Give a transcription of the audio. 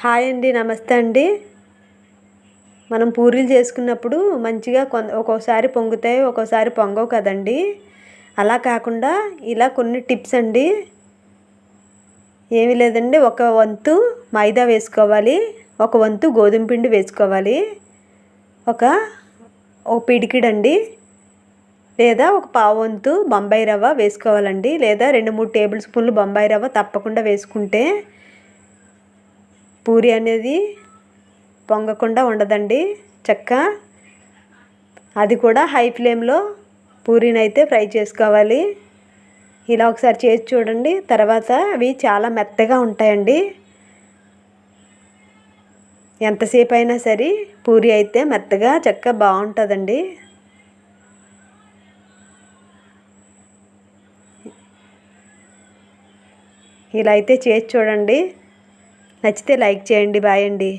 Hi అండి, నమస్తే అండి. మనం పూరీలు చేసుకున్నప్పుడు మంచిగా ఒక్కోసారి పొంగుతాయి, ఒక్కోసారి పొంగవు కదండి. అలా కాకుండా ఇలా కొన్ని టిప్స్ అండి. ఏమీ లేదండి, ఒక వంతు మైదా వేసుకోవాలి, ఒక వంతు గోధుమ పిండి వేసుకోవాలి, ఒక ఒక పిడికిడండి లేదా ఒక పావు వంతు బొంబాయి రవ్వ వేసుకోవాలండి, లేదా 2-3 టేబుల్ స్పూన్లు బొంబాయి రవ్వ తప్పకుండా వేసుకుంటే పూరి అనేది పొంగకుండా ఉండదండి. అది కూడా హై ఫ్లేమ్లో పూరీని అయితే ఫ్రై చేసుకోవాలి. ఇలా ఒకసారి చేసి చూడండి. తర్వాత అవి చాలా మెత్తగా ఉంటాయండి. ఎంతసేపు అయినా సరే పూరి అయితే మెత్తగా బాగుంటుందండి. ఇలా అయితే చేసి చూడండి. నచ్చితే లైక్ చేయండి. బాయ్ అండి.